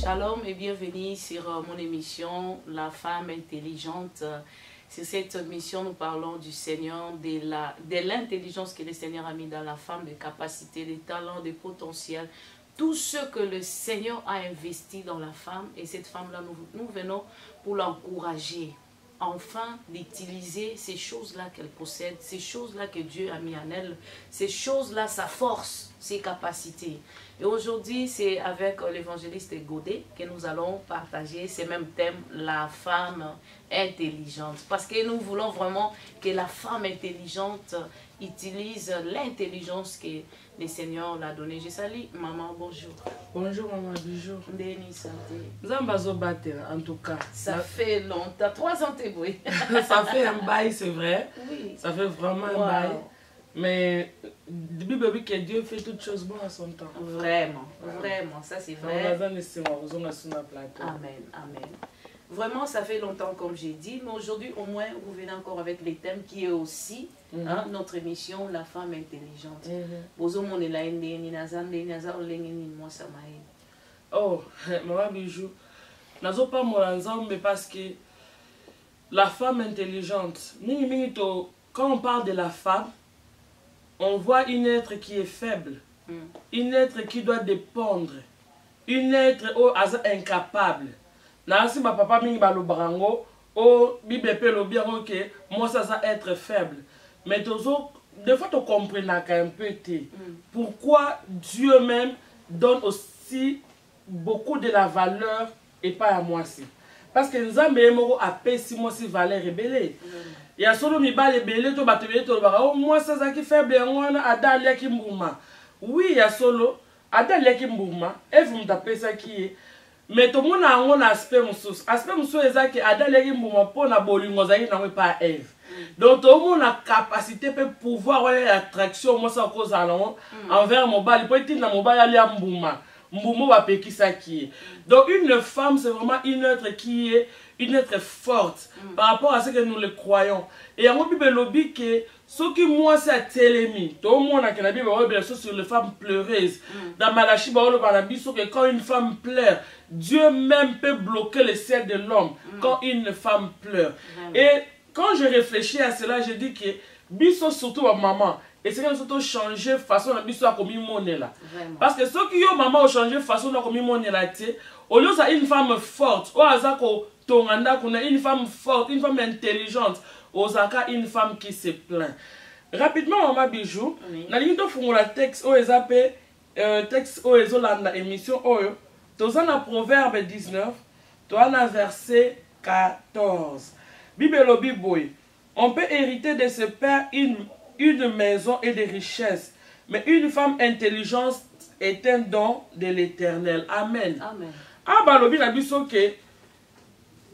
Shalom et bienvenue sur mon émission La femme intelligente. Sur cette mission, nous parlons du Seigneur, de l'intelligence que le Seigneur a mis dans la femme, des capacités, des talents, des potentiels, tout ce que le Seigneur a investi dans la femme. Et cette femme-là, nous venons pour l'encourager, enfin d'utiliser ces choses-là qu'elle possède, ces choses-là que Dieu a mis en elle, ces choses-là, sa force, ses capacités. Et aujourd'hui, c'est avec l'évangéliste Godet que nous allons partager ce même thème, la femme intelligente. Parce que nous voulons vraiment que la femme intelligente utilise l'intelligence que le Seigneur l'a donnée. Je salue maman, bonjour. Bonjour maman, bonjour. Denis, santé. Zambazo Bater, en tout cas. Ça fait longtemps, 3 ans t'es bruit. Ça fait un bail, c'est vrai. Oui. Ça fait vraiment un bail. Mais la Bible dit que Dieu fait toutes choses bonnes à son temps. Vraiment, vraiment, ça c'est vrai. Amen, amen. Vraiment, ça fait longtemps comme j'ai dit, mais aujourd'hui au moins vous venez encore avec les thèmes qui est aussi notre émission, la femme intelligente. Oh, maman bijou, nazo pas mon ensemble parce que la femme intelligente, quand on parle de la femme, on voit une être qui est faible, une être qui doit dépendre, une être incapable. Nasi ma papa mingi balobrango o bible pe lo bien que moi ça être faible. Mais des fois tu comprends un peu pourquoi Dieu même donne aussi beaucoup de la valeur et pas à moi si. Parce que nous avons appelé si moi si valeur rebelle. Il y a solo mi bale belé to batebele to ba o moi ça qui faible ngona adale ki mbuma. Oui, il y a solo adale ki mbuma et vous me tapez ça qui est. Mais tout le monde a un aspect moussous. Aspect moussous est ça que adale ki mbuma pour na bolingo za na pas Ève. Donc tout le monde a capacité peut pouvoir avoir l'attraction moi ça cause allant envers mon bal peut être na mon bal aller à mbuma. Mbuma va péki ça qui est. Donc une femme c'est vraiment une être qui est une être forte par rapport à ce que nous le croyons. Et en Bible lobby que ce qui moi c'est télémi. Tout le monde a que la Bible bien sûr sur les femmes pleureuses. Dans Malachie baolo banabiso que quand une femme pleure, Dieu même peut bloquer le ciel de l'homme quand une femme pleure. Et quand je réfléchis à cela, je dis que biso surtout à maman. Et c'est comme surtout changer façon de biso à commis monnaie là. Parce que ceux qui ont maman ont changé façon de commis monnaie là, au lieu ça une femme forte, au hasard Tonganda qu'on a une femme forte, une femme intelligente, Osaka une femme qui se plaint. Rapidement maman bijou, na linto fungula texte o ezape texte o ezolanda émission oyo, tozana proverbe 19, toana verset 14. Bible lobi boy. On peut hériter de ce père une maison et des richesses, mais une femme intelligente est un don de l'Éternel. Amen. Amen. Ah bah lobi na biso ke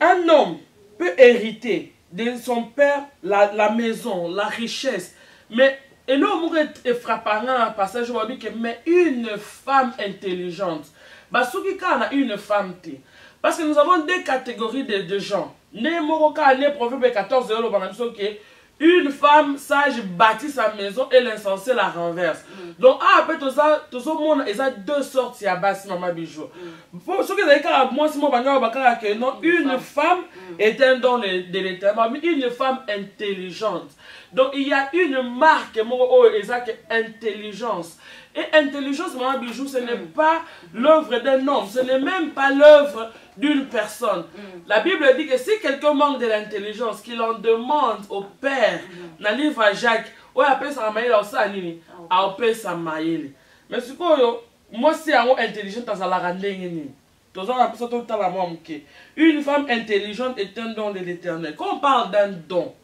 un homme peut hériter de son père la maison, la richesse. Mais l'homme est frappant dans le passage où on dit que mais une femme intelligente. Parce que une femme. Parce que nous avons deux catégories de gens. Proverbe 14, une femme sage bâtit sa maison et l'insensé la renverse. Donc, après tout ça, il y a deux sortes de bas, maman bijou. Pour ceux qui ont moi, une femme est un don de l'Éternel, mais une femme intelligente. Donc, il y a une marque intelligence. Et intelligence, maman bijou, ce n'est pas l'œuvre d'un homme, ce n'est même pas l'œuvre d'une personne. La Bible dit que si quelqu'un manque de l'intelligence, qu'il en demande au Père, dans le livre à Jacques, on appelle ça maïle, on appelle ça maïle. Mais ce que moi, c'est intelligent dans la randonnée. Une femme intelligente est un don de l'Éternel. Quand on parle d'un don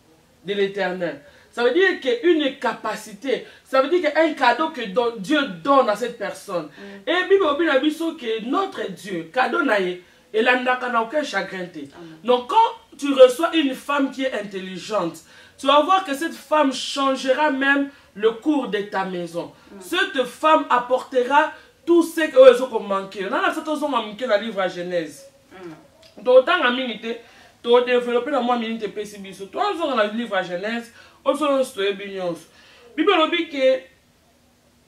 de l'Éternel, ça veut dire qu'une capacité, ça veut dire qu'un cadeau que Dieu donne à cette personne. Et la Bible a dit que notre Dieu, cadeau naïe, et là, n'a aucun chagrin. Donc, quand tu reçois une femme qui est intelligente, tu vas voir que cette femme changera même le cours de ta maison. Cette femme apportera tout ce que vous manquez. On a manqué dans le livre à Genèse. Donc, autant la minute, tu as développé la moins minute PCB. Toi, dans le livre à Genèse, on se lance sur les bignons. Bible dit que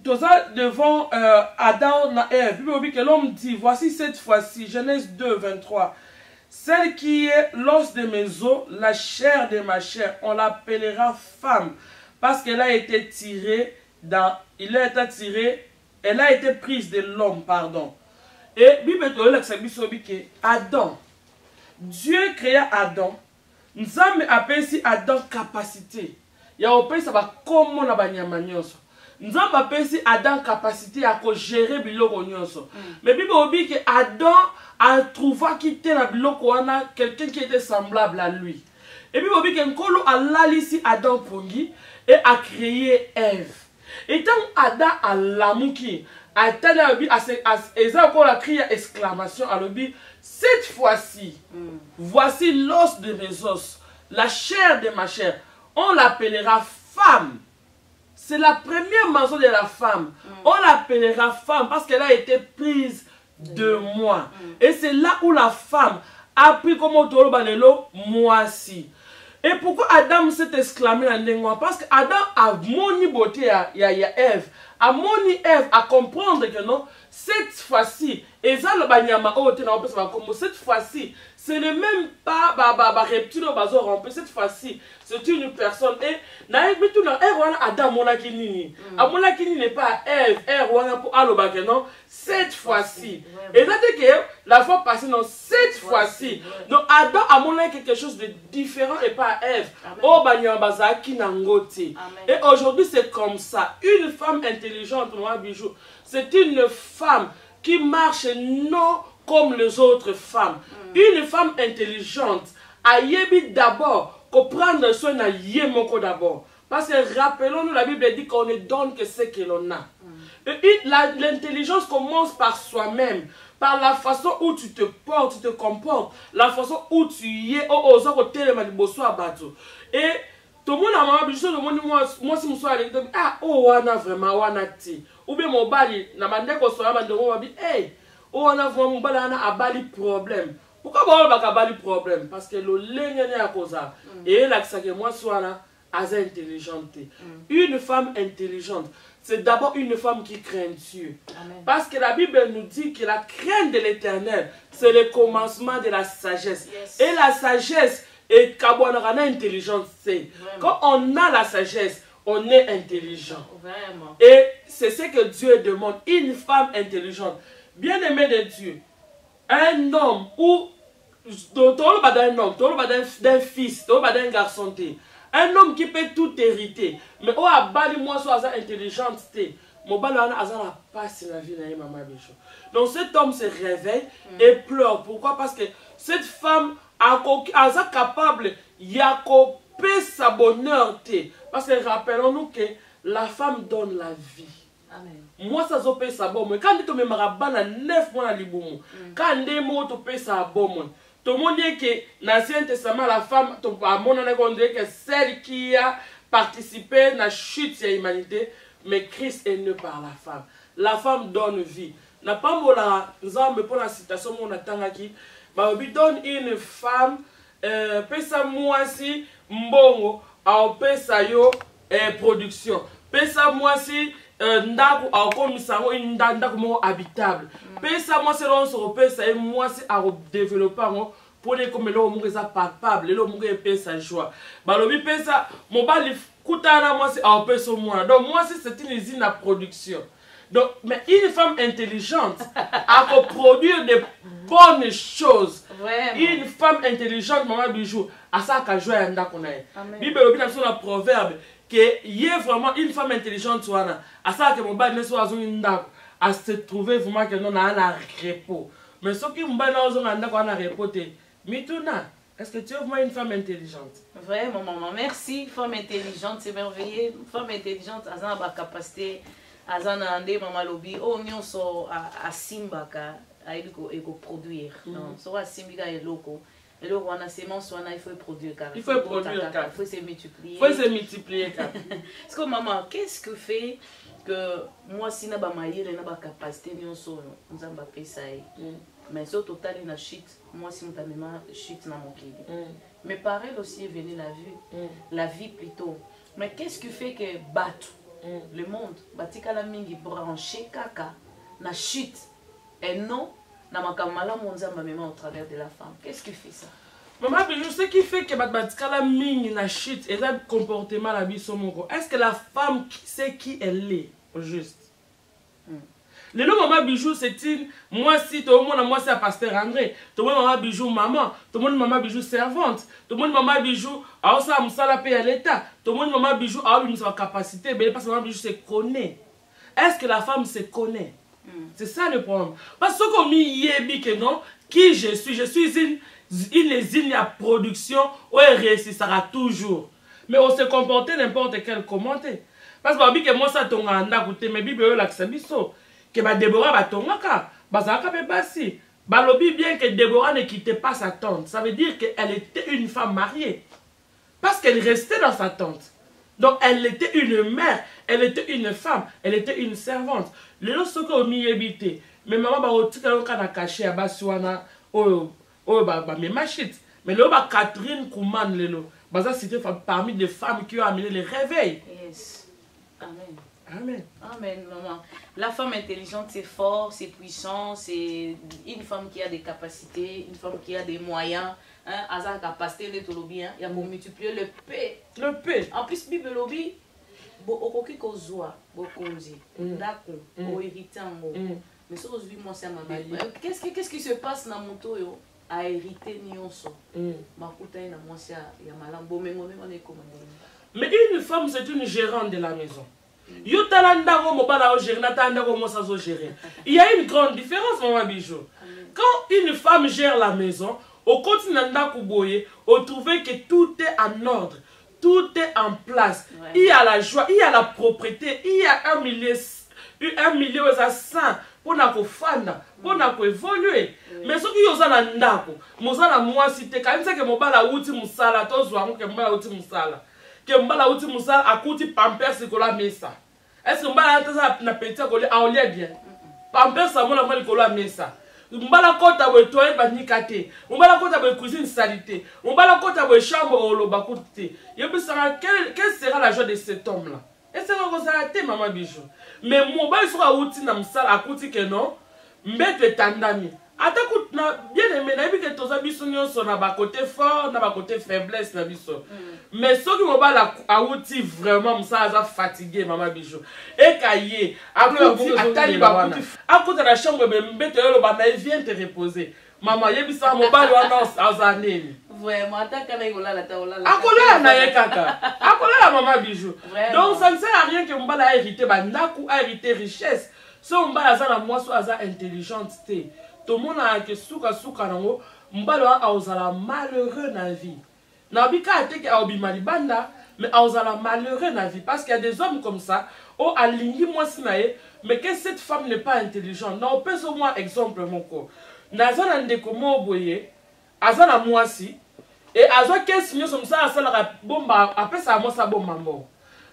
tout ça devant Adam et Ève. Puis que l'homme dit, voici cette fois-ci, Genèse 2, 23, celle qui est l'os de mes os, la chair de ma chair, on l'appellera femme, parce qu'elle a été tirée elle a été prise de l'homme, pardon. Et Bible que Adam, Dieu créa Adam, nous avons appelé Adam capacité. Il y a appelé ça comme on a banyama nyonso. Nous avons appelé Adam capacité à gérer biloko nyonso. Mais Bible dit que Adam a trouvé qu'il était dans biloko wana quelqu'un qui était semblable à lui. Et Bible dit que Nkolo a lalissi Adam pongi et a créé Ève. Et tant Adam a l'amuki, a tellement a crié exclamation à l'obi, cette fois-ci, voici l'os de mes os, la chair de ma chair, on l'appellera femme. C'est la première mention de la femme. On l'appellera femme parce qu'elle a été prise de moi. Et c'est là où la femme a pris comme autour moi-ci. Et pourquoi Adam s'est exclamé dans l'engouement? Parce qu'Adam a moni beauté à Ève. A moni Ève à comprendre que non, cette fois-ci, cette fois-ci, ce n'est même pas reptile au bazo rompu. Cette fois-ci, c'est une personne. Et Adam n'est pas Ève. Non, cette fois-ci. Et là, la fois passée, non, cette fois-ci. Donc Adam a montré quelque chose de différent et pas Ève. Et aujourd'hui, c'est comme ça. Une femme intelligente, c'est une femme qui marche non comme les autres femmes. Une femme intelligente a yebi d'abord comprendre soin na yemoko d'abord. Parce que rappelons-nous, la Bible dit qu'on ne donne que ce que l'on a. L'intelligence commence par soi-même, par la façon où tu te portes, tu te comportes, la façon où tu y es, et tout le monde a marre, moi si je suis allé, ah, oh, wana vraiment, wana ti. Ou bien mon bali, na mande ko soya mande ko wabi, hey, oh, wana vraiment mon bali ana abali problème. Pourquoi bon ba abali problème? Parce que le lengene a causa. Et là que ça que moi soana assez intelligente. Une femme intelligente, c'est d'abord une femme qui craint Dieu. Amen. Parce que la Bible nous dit que la crainte de l'Éternel, c'est le commencement de la sagesse. Yes. Et la sagesse est intelligente. Quand on a la sagesse, on est intelligent. Vraiment. Et c'est ce que Dieu demande. Une femme intelligente. Bien aimée de Dieu. Un homme ou d'un fils, d'un garçon. Un homme qui peut tout hériter. Mais oh, abali moi soit intelligente. Mon bal a la passe la vie na maman bicho. Donc cet homme se réveille et pleure. Pourquoi? Parce que cette femme est capable de sa bonheur. Parce que rappelons-nous que la femme donne la vie. Amen. Moi ça zopé sa bonne. Quand tu me marabana 9 mois à liboum. Quand des mots tu payes sa bonne. Tout le monde dit que dans l'Ancien Testament, la femme, que celle qui a participé à la chute de l'humanité, mais Christ est né par la femme. La femme donne vie. N'a pas nous avons pour la citation on attend qui, il donne une femme, pesa moisi mbongo, a pesa yo production. Pesa moisi ndaku a komisango ndaku mo habitable. Pesa moisi lonso pesa et moisi a développer pour les comme le monde est palpable, le monde est pesa joie. Balobi pesa mon bali kutana moisi a pesa moi. Donc moisi c'est une usine à production. Donc, mais une femme intelligente a produire de bonnes choses. Vraiment. Une femme intelligente, maman bijou, a ça qu'à jouer à ndakonaï. Bible oblige sur le proverbe que y est vraiment une femme intelligente soana. À ça que mon bal ne soit une ndako, à se trouver vraiment que non a un repos. Mais ce qui m'ba na ozonga ndako a un repos te. Mituna, est-ce que tu es vraiment une femme intelligente? Vraiment maman, merci. Femme intelligente, c'est merveilleux. Femme intelligente a sa capacité. Azana ande mama lobi o nyonso a simbaka a eko produire non so a simbika eloko wana semence wana il faut produire car il faut produire car il faut se multiplier car parce que maman qu'est-ce que fait que moi si na ba mayele na ba capacité nyonso nzamba pesa mais au total na chute moi si mutamema chute na mokili mais pareil aussi est venu la vie plutôt mais qu'est-ce que fait que bateau le monde batikala mingi branché kaka na chute et non na makamala monzamba même au travers de la femme. Qu'est-ce qui fait ça? Maman Bijou, ce qui fait que batikala mingi na chute et un comportement la biso moko. Est-ce que la femme sait qui elle est au juste? Le nom Maman Bijou, c'est une moi si tout le monde moi c'est pasteur André, tout le monde Maman Bijou maman, tout le monde Maman Bijou servante, tout le monde Maman Bijou a ça musala paye à l'état, tout le monde Maman Bijou a une capacité, mais parce que Maman Bijou se connaît. Est-ce que la femme se connaît? C'est ça le problème. Parce que comme il que non, qui je suis une usine à production où elle réussira toujours. Mais on se comporte n'importe quel commentaire. Parce que moi ça ton anda côté mais bible la biso que ba Déborah ba tongaka bazaka pe basi balobi bien que Déborah ne quittait pas sa tante. Ça veut dire qu'elle était une femme mariée parce qu'elle restait dans sa tante. Donc elle était une mère, elle était une femme, elle était une servante. Le lot ce que mi habité mais maman ba otika yo kana caché à baswana o ba me machit mais le ba Catherine Kouman lelo baza c'était parmi les femmes qui ont amené le réveil. Yes. Amen. Amen. Amen, maman. La femme intelligente, c'est fort, c'est puissant, c'est une femme qui a des capacités, une femme qui a des moyens. À sa capacité de tout le bien, il y a pour multiplier le paix. Le paix. En plus, Bible lobby, beaucoup qui kozwa, beaucoup dit, d'accord, au héritant, mais ça aujourd'hui moi c'est ma mère. Qu'est-ce qui se passe dans mon toyo à hériter nyonso? Ma coutaine na moi c'est ya malambo mais moi on est commandé. Mais une femme c'est une gérante de la maison. Yo talanda go mobala o gérer, natanda go mo sazo gérer. Il y a une grande différence Maman Bijou. Quand une femme gère la maison, au continent d'Akuboye, on trouvait que tout est en ordre, tout est en place. Ouais. Il y a la joie, il y a la propreté, il y a un milieu sain pour nous faire, pour nous évoluer. Mais ce qui est dans le ndako, mozala moi cité quand c'est que mobala outi musala, tozwa que mobala outi musala, que mobala outi musala akuti pampers kola mesa. Est-ce que mobala tasa na petit kola a olia bien? Pampers ça mona mali kola mesa. Mbala kota bo toile banikate, mbala kota bo cuisine salité, mbala kota bo chambre oloba kote. Yebisanga quelle sera la joie de cet homme là? Et c'est quoi ça a été Maman Bijou? Mais mon bal sera outil na msala akuti que non, mbete tandami. Ata na bien aimé na bi que toza biso nyonso na ba côté fort, na ba côté faiblesse na biso. Mais ce qui mon bal a outil vraiment msala za fatigué Maman Bijou. Et kaye, akuti atali ba akuti. Akuti na chambre be mbete yolo ba na vient te reposer. Maman yebisa mon bal wana azaneni. Vraiment, tant qu'on a la taola. Akola na ye kaka. Akola la Maman Bijou. Donc ça ne sert à rien que mon bal a hérité bandaku a hérité richesse. So mon bal a na moi so aza intelligente te. Tout le monde a que souka nango mbalo a ozala malheureux na vie. Na bika ateke a obimali banda mais a ozala malheureux na vie parce qu'il y a des hommes comme ça au alingi moi sinaye mais que cette femme n'est pas intelligente. Na opese moi exemple moko. Na zana ndeko mo boye azana moi si et azo que signaux comme ça la bomba après ça moi ça bomba mort.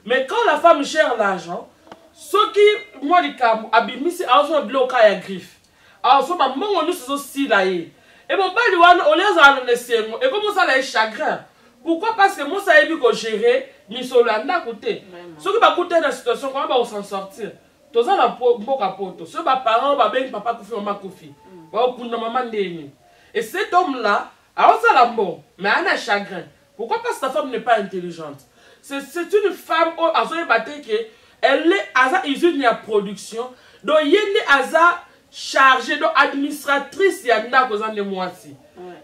Mais quand la femme cherche l'argent, ce qui moi li kam abimisi azo bloquer ya griffe. Alors, so maman on nous aussi là et mon père lui on les a laissé et comment ça les chagrin. Pourquoi? Parce que moi ça est que gérer ni solanda côté. Ce qui va coûter dans la situation comment on s'en sortir. Tous ça la boka poto. Ce ba parents ba ben papa kofi maman kofi. Ba okunda maman ndeni. Et cet homme là, alors ça la mort, mais elle a chagrin. Pourquoi? Parce que sa femme n'est pas intelligente. C'est une femme au azoé baté que elle est à usine de production. Donc il est à chargée donc administratrice yanda kozan de moisi.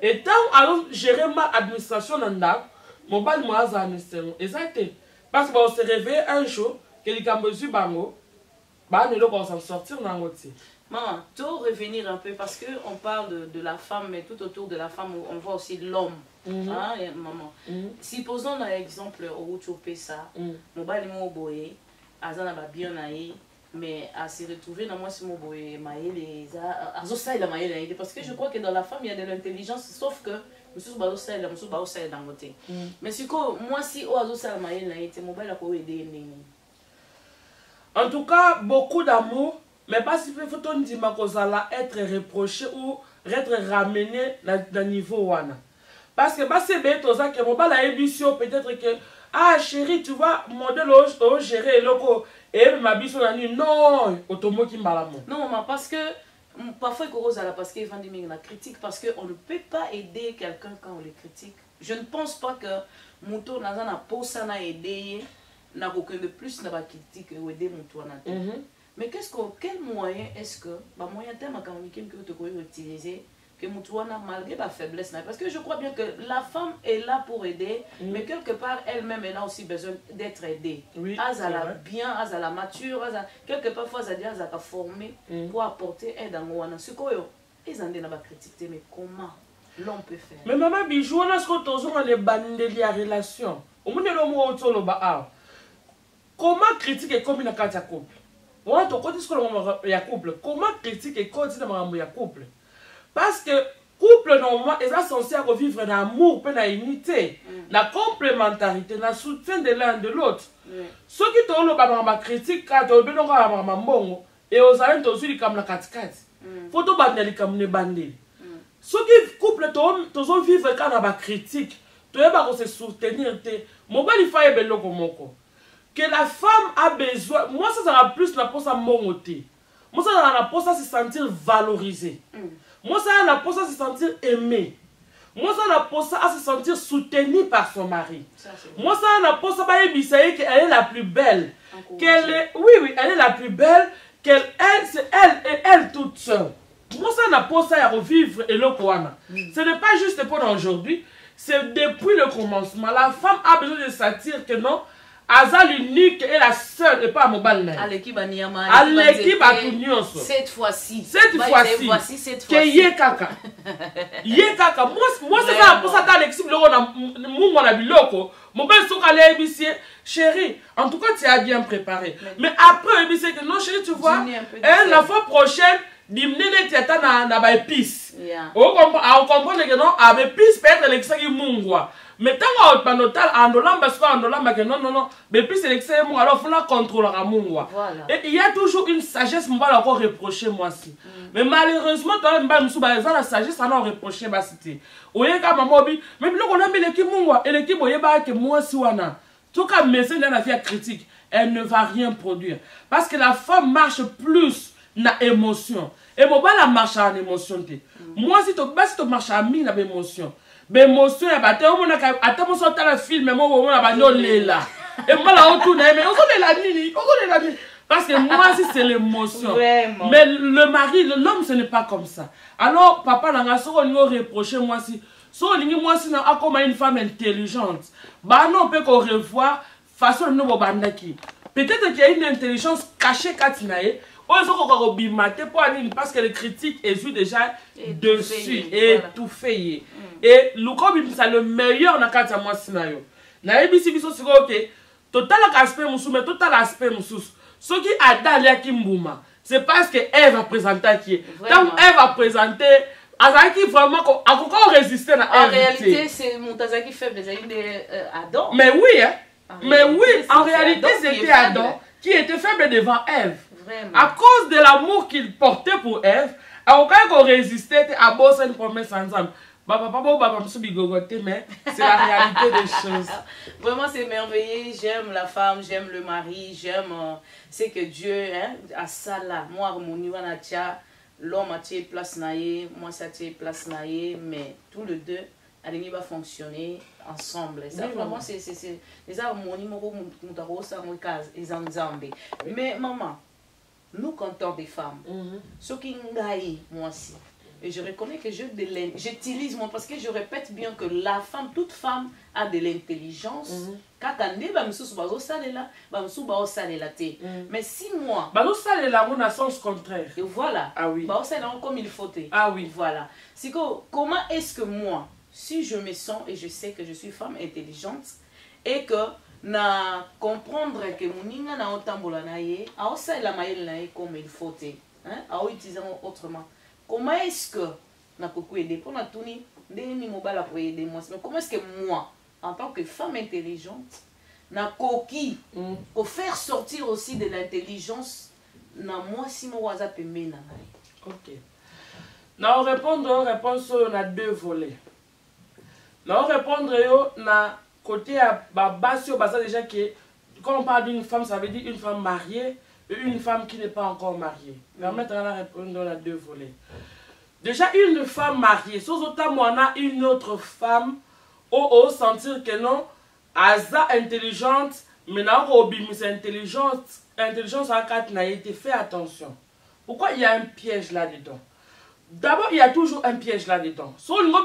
Et tant alors gérer ma administration nanda, mon bal moi za administration. Exactement. Parce que on se réveille un jour que les cambosu bango, bah ne l'on s'en sortir dans l'autre. Maman, tu revenir un peu parce que on parle de la femme, mais tout autour de la femme on voit aussi l'homme. Hein, maman. Supposons un exemple où tu fais ça, mon bal mo boye, azana ba bien naï. Mais à se retrouver dans moi c'est mon boy maïle ça il a maïle parce que je crois que dans la femme il y a de l'intelligence sauf que monsieur balo ça il a monsieur balo ça dans côté mais c'est que moi si au azo ça maïle c'est mon bail à quoi aider. En tout cas beaucoup d'amour mais pas si faut on dit ma cause là être reproché ou être ramené dans niveau wana parce que bah c'est bête ça que mon bail à émission peut-être que ah chérie, tu vois, modèle au gérer loco et ma biso non, automo qui malamu. Non maman, parce que parfois il cause la parce qu'il vend la critique parce que on ne peut pas aider quelqu'un quand on le critique. Je ne pense pas que Mouto n'a pas ça n'a aidé n'a aucun de plus n'a pas critique ou aider Mouto n'a. Mais quel moyen est-ce que moyen terme à communiquer que tu peux utiliser que Mouto n'a malgré la faiblesse parce que je crois bien que la femme est là pour aider mais quelque part elle-même elle a aussi besoin d'être aidée. Oui, Azala bien, azala mature, quelque part fois azala azala formé pour apporter aide à moi. Ce qu'on ils en donnent la critique mais comment l'on peut faire? Mais maman bijou on a ce que toujours on est bandeli à relation. Au moins le mot autour le bas. Comment critiquer comme une carte à couple? On a ton côté ce que le couple. Comment critiquer quand il y a couple? Parce que couple normalement est censé revivre dans l'amour, dans l'unité, la complémentarité, le soutien de l'un de l'autre. Ceux qui te ont critique quand tu as et aux amis tu as comme la katikati. Faut to bandeli comme ne bandeli. Ceux qui couple te vivre quand on a critique, tu as se soutenir te. Mon bali faye bello komoko. Que la femme a besoin, moi ça sera plus la pour sa monter. Moi ça sera la pour ça se sentir valorisée. Moi ça a la pour ça se sentir aimée. Moi ça a la pour ça à se sentir soutenue par son mari. Moi ça a la pour ça qu'elle est la plus belle. Qu'elle est, oui, elle est la plus belle. C'est elle et elle toute seule. Moi ça a la pour ça à revivre et le Kouana. Ce n'est pas juste pour aujourd'hui. C'est depuis le commencement. La femme a besoin de sentir que non. Aza l'unique et la seule et pas mobile. À l'équipe à tout cette fois-ci. Cette fois-ci. Que yé kaka. Yé kaka. Moi c'est ça pour ça qu'à l'équipe le on a biloko. Mon père sont allés ébisser. Chérie, en tout cas tu as bien préparé. Mais après ébisser que non chérie tu vois. La fois prochaine. Dimnene tiata na ba épice. On comprend que non, avec épice peut-être l'excès qui mungwa. Mais tant qu'on panotal andolamba soit andolamba que non, mais épice l'excès mungwa alors faut la contrôler à mungwa. Et il y a toujours une sagesse m'va encore reprocher moi si. Mais malheureusement toi m'ba m'suba la sagesse ça n'a reproché ba cité. Oye ka maman bi, mais là on a mis l'équipe mungwa et l'équipe oye ba que moi si wana. Tout cas mais c'est la vie critique, elle ne va rien produire parce que la femme marche plus na émotion. Et moi la marche en émotion. Moi si tu marches à mine na émotion. L'émotion est battue. On a attends mon sortir le film mais moi on a banné là. Et moi là on tourne mais on connaît la nuit. Parce que moi si c'est l'émotion. Mais le mari, l'homme ce n'est pas comme ça. Alors papa n'a pas reproché moi si moi si na comme une femme intelligente. Bah non on peut qu'on revoie façon de nous bandaki. Peut-être qu'il y a une intelligence cachée Katinae. Parce que les critiques est déjà dessus et tout fait. Et le meilleur na kati moi sinayo. Na ebisi biso siko ok. Total aspect musu mais total aspect musu. Ce qui a d'aller qui mbuma, c'est parce que elle va présenter qui. Donc elle va présenter Azaki vraiment encore résister na en réalité c'est Montazaki faible des Adam. Mais oui hein. Mais oui, en réalité c'était Adam qui était faible devant Ève. Vraiment. À cause de l'amour qu'il portait pour Ève, à aucun qu'on résistait à bosser une promesse ensemble. Mais c'est la réalité des choses. Vraiment, c'est merveilleux. J'aime la femme, j'aime le mari, j'aime ce que Dieu a ça là. Moi, harmonie, l'homme a tiré place naïe, moi, ça a tiré place naïe, mais tous les deux, elle va fonctionner ensemble. Ça, vraiment, c'est les harmonies, mais maman, nous, quand on des femmes, ce qui ngaï, moi aussi, et je reconnais que j'utilise moi parce que je répète bien que la femme, toute femme a de l'intelligence. Mais si moi, on a sens contraire. voilà, ah oui, comme il faut. Ah oui, voilà. Comment est-ce que moi, si je me sens et je sais que je suis femme intelligente et que na comprendre que moninga na otambola na ye a osa la maïl na ye comme il faut a utiliser autrement. Comment est-ce que na koku aider pour na tuni ndeni mobala pour aider moi, mais comment est-ce que moi en tant que femme intelligente na koki pour faire sortir aussi de l'intelligence na moi si mo waza pembe na ngai. OK. Na répondre réponse on a deux volets. Na répondre yo na côté à Basio, déjà que quand on parle d'une femme, ça veut dire une femme mariée et une femme qui n'est pas encore mariée. Permettre à répondre dans les deux volets. Déjà, une femme mariée, sans autant, on a une autre femme, au sentir que non, Aza intelligente, mais là, c'est intelligence à quatre n'a été fait attention. Pourquoi il y a un piège là-dedans? D'abord, il y a toujours un piège là-dedans. Si on a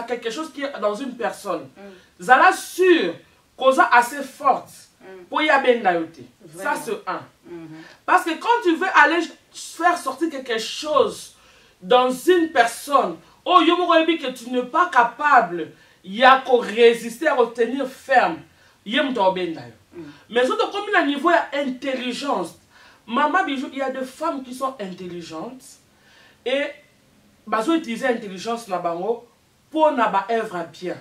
quelque chose qui est dans une personne, ça est sûr cause assez forte pour y avoir. Ça, c'est un. Parce que quand tu veux aller faire sortir quelque chose dans une personne, que tu n'es pas capable, il y a qu'à résister, à retenir ferme. Mais surtout, comme il y a un niveau d'intelligence, Maman Bijou, il y a des femmes qui sont intelligentes et elles ont utilisé l'intelligence pour œuvre bien.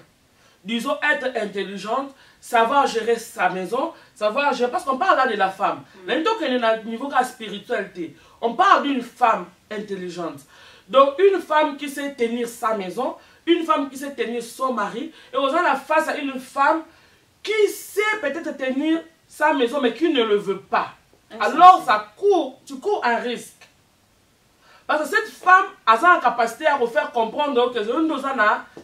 Disons, être intelligente, savoir gérer sa maison, savoir gérer, parce qu'on parle là de la femme. Maintenant qu'elle est au niveau de la spiritualité, on parle d'une femme intelligente. Donc, une femme qui sait tenir sa maison, une femme qui sait tenir son mari, et on a la face à une femme qui sait peut-être tenir sa maison, mais qui ne le veut pas. Alors, tu cours un risque. Parce que cette femme a la capacité à vous faire comprendre que c'est une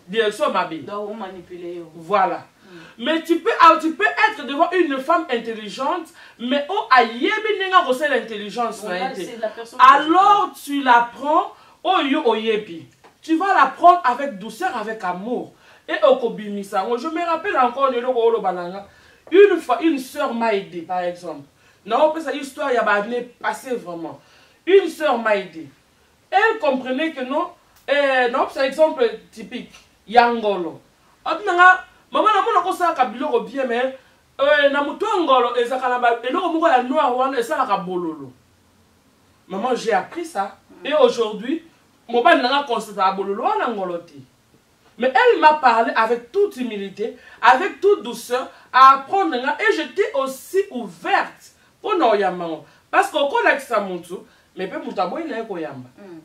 direction mabille. Donc, manipuler. Voilà. Mais tu peux être devant une femme intelligente, mais l'intelligence. Alors, tu la prends, tu vas la prendre avec douceur, avec amour. Et je me rappelle encore une fois, une soeur m'a aidé, par exemple. Non, cette histoire, il y a année passée vraiment. Une soeur m'a aidé. Elle comprenait que non, non, c'est un exemple typique. Yangolo. Maman, ça bien, mais maman, j'ai appris ça. Et aujourd'hui, mon père n'a pas constaté à bololo. Mais elle m'a parlé avec toute humilité, avec toute douceur, à apprendre. Et j'étais aussi ouverte pour nous yamang. Parce qu'on connaît ça mais peut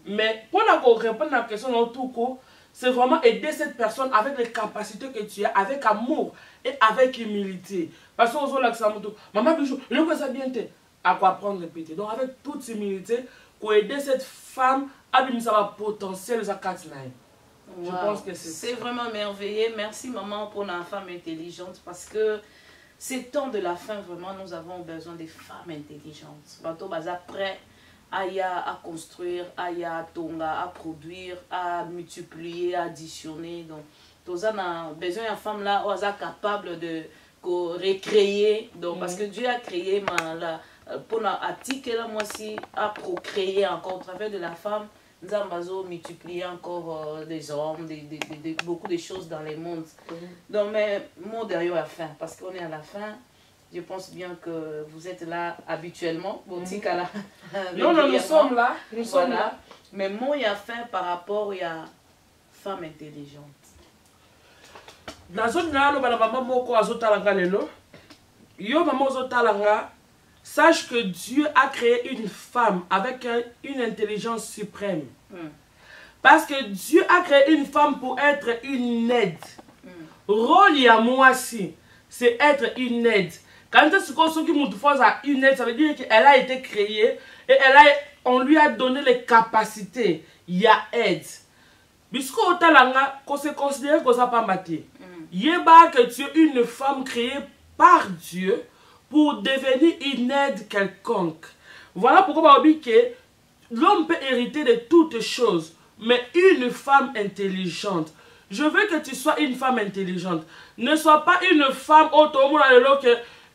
mais pour répondre à la question tout court, c'est vraiment aider cette personne avec les capacités que tu as, avec amour et avec humilité. Parce qu'on a ça maman Bijou, le ça bien à quoi apprendre répéter. Donc avec toute humilité pour aider cette femme à lui un potentiel de sa Je pense que c'est vraiment merveilleux. Merci maman pour une femme intelligente parce que c'est temps de la fin, vraiment, nous avons besoin des femmes intelligentes. Bateau baza prêt à construire, à tonga, à produire, à multiplier, à additionner. Donc, nous avons besoin d'une femme là, capable de recréer. Donc, parce que Dieu a créé pour moi aussi, à procréer encore au travers de la femme. Nous avons multiplié encore des hommes, beaucoup de choses dans les mondes. Donc, mais mon derrière à la fin, parce qu'on est à la fin, je pense bien que vous êtes là habituellement. Non, nous sommes là. Nous sommes là. Mais moi, il y a fin par rapport à la femme intelligente. Dans zone là, nous maman sache que Dieu a créé une femme avec une intelligence suprême. Parce que Dieu a créé une femme pour être une aide. Rôle à moi aussi, c'est être une aide. Quand une aide, ça veut dire qu'elle a été créée et on lui a donné les capacités. Il y a aide. Puisque on se considère que ça pas maté. Que tu es une femme créée par Dieu pour devenir une aide quelconque. Voilà pourquoi on dit que l'homme peut hériter de toutes choses, mais une femme intelligente. Je veux que tu sois une femme intelligente. Ne sois pas une femme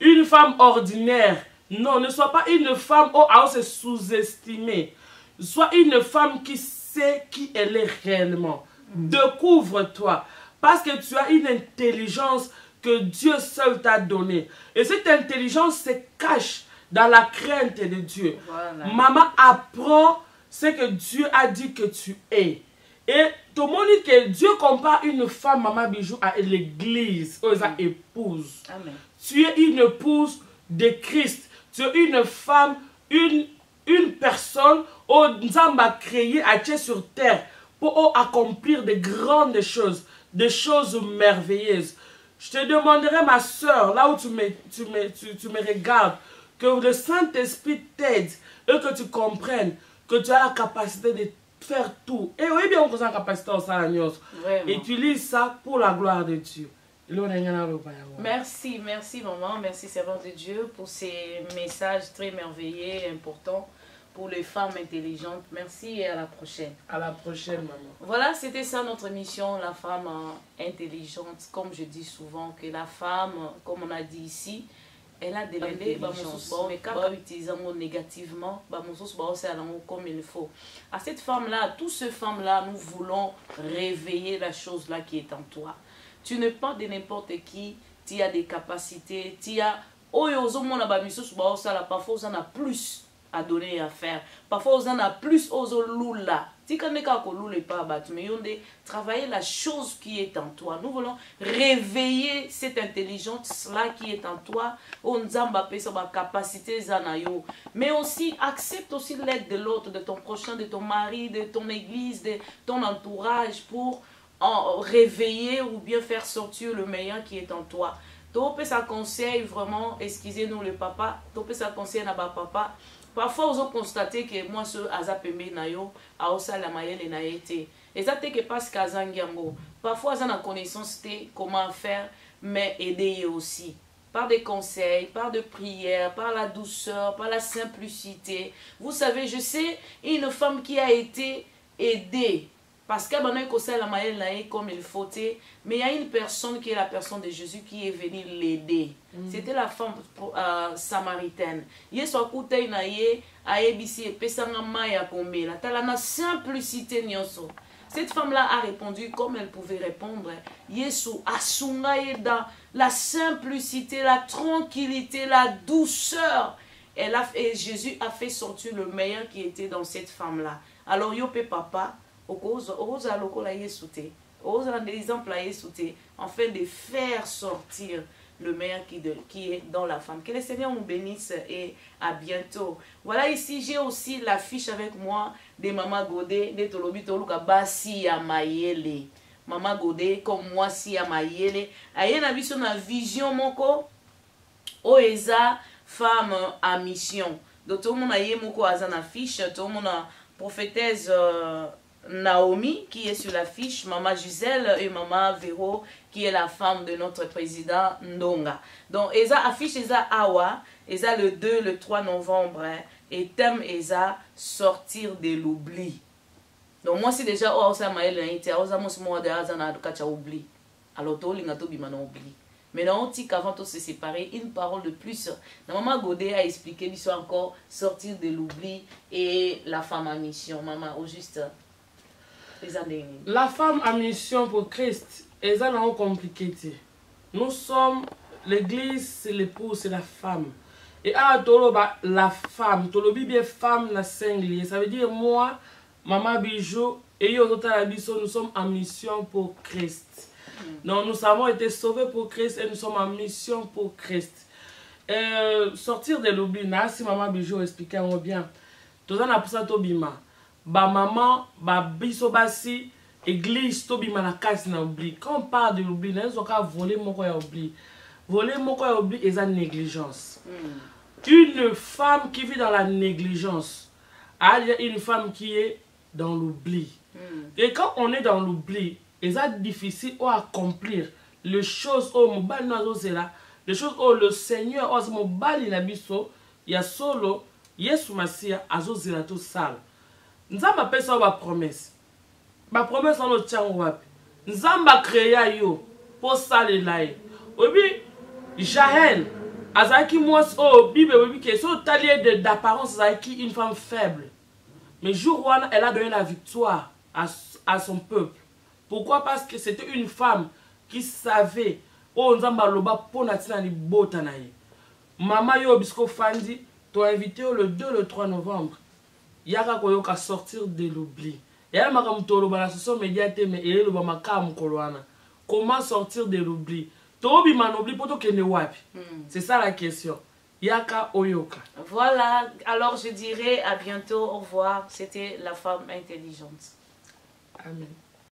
une femme ordinaire. Non, ne sois pas une femme à se sous-estimer. Sois une femme qui sait qui elle est réellement. Découvre-toi. Parce que tu as une intelligence que Dieu seul t'a donnée. Et cette intelligence se cache dans la crainte de Dieu. Voilà. Maman apprend ce que Dieu a dit que tu es. Et tout le monde dit que Dieu compare une femme, Maman Bijou, à l'église, aux épouses. Amen. Tu es une épouse de Christ. Tu es une femme, une personne où Nzamba a créé à Dieu sur terre pour accomplir de grandes choses. des choses merveilleuses. Je te demanderai, ma soeur, là où tu me regardes, que le Saint-Esprit t'aide et que tu comprennes que tu as la capacité de faire tout. Et oui, bien, on a la capacité au Salagnos. Utilise ça pour la gloire de Dieu. Merci, merci maman, merci servante de Dieu pour ces messages très merveilleux et importants pour les femmes intelligentes. Merci et à la prochaine. À la prochaine, maman. Voilà, c'était ça notre émission, la femme intelligente. Comme je dis souvent, que la femme, comme on a dit ici, elle a de l'intelligence. Mais quand on utilise négativement, comme il faut. À cette femme-là, à toutes ces femmes-là, nous voulons réveiller la chose là qui est en toi. Tu n'es pas de n'importe qui, tu as des capacités, tu as... Parfois, on a plus à donner et à faire. Parfois, on a plus aux loula. Si on n'est pas mais on dit travailler la chose qui est en toi. Nous voulons réveiller cette intelligence-là qui est en toi. On sa capacité zanayo. Mais aussi, accepte aussi l'aide de l'autre, de ton prochain, de ton mari, de ton église, de ton entourage pour réveiller ou bien faire sortir le meilleur qui est en toi. Topé ça conseille vraiment, excusez-nous le papa, topé ça conseille na ba papa. Parfois, vous avez constaté que moi, ce azapembe nayo, aosa la mayele na été. Et ça, c'est que parce qu'azangiango. Parfois, vous avez la connaissance de comment faire, mais aider aussi. Par des conseils, par de prières, par la douceur, par la simplicité. Vous savez, je sais une femme qui a été aidée. Parce qu'elle a la mayele comme il faut, mais il y a une personne qui est la personne de Jésus qui est venue l'aider. C'était la femme samaritaine. Cette femme-là a répondu comme elle pouvait répondre. Yesu asunga dans la simplicité, la tranquillité, la douceur. Et Jésus a fait sortir le meilleur qui était dans cette femme-là. Alors, yopé papa, afin de faire sortir le meilleur qui est dans la femme. Que le Seigneur nous bénisse et à bientôt. Voilà, ici j'ai aussi l'affiche avec moi de Maman Godé, de Tolobi Toluka Basi ya Mayele. Maman Godé, comme moi, si ya Mayele. Aye na biso na vision moko, oeza femme à mission. Donc tout le monde a yé moko azan affiche, tout le monde a prophétesse Naomi qui est sur l'affiche, Maman Gisèle et Maman Véro qui est la femme de notre président Ndonga. Donc, Eza affiche Eza Awa, Eza le 2, le 3 novembre, hein, et thème Eza sortir de l'oubli. Donc, moi, c'est déjà, oh, ça m'a été, oh, ça m'a été, oubli. Alors, tout le monde a oublié. Mais non, on dit qu'avant de se séparer, une parole de plus. Maman Godé a expliqué l'histoire encore, sortir de l'oubli et la femme à mission. Maman, au juste. La femme à mission pour Christ, elles ont compliqué. Nous sommes, l'église, c'est l'épouse, c'est la femme. Et à Toloba, la femme, Tolobi bien femme, la singulier. Ça veut dire moi, Maman Bijou, et nous sommes en mission pour Christ. Donc nous avons été sauvés pour Christ et nous sommes en mission pour Christ. Sortir de l'oubli, si Maman Bijou expliquait bien. Tout ça, on a pour ça, Tobima. Ba maman, ba biso basi, église, tobima na kasi na oubli. Quand on parle de l'oubli, nous avons volé mon quoi oubli. Voler mon quoi oubli est la négligence. Une femme qui vit dans la négligence, il y a une femme qui est dans l'oubli. Et quand on est dans l'oubli, c'est difficile à accomplir les choses au mobile les choses où le Seigneur au mobile il a biso, il y a solo, Yesu Masia azozela tout sale. Nzamba pesa ba promesse. Ba promesse on tient wapi. Nzamba créa yo pour salela ye. Obi Jaël azaki moi oh Bible obi que so talier d'apparence azaki une femme faible. Mais jour où elle a donné la victoire à son peuple. Pourquoi? Parce que c'était une femme qui savait oh nzamba loba pona tina ni bota na ye. Mama yo bisko fandi to invité le 2 le 3 novembre. Yaka koyoka sortir de l'oubli. Yaya makamutolo bana social media mais et le bamakamu kolwana. Comment sortir de l'oubli? Tobi man oubli poto kene wapi. C'est ça la question. Yaka oyoka. Voilà, alors je dirais à bientôt, au revoir. C'était la femme intelligente. Amen.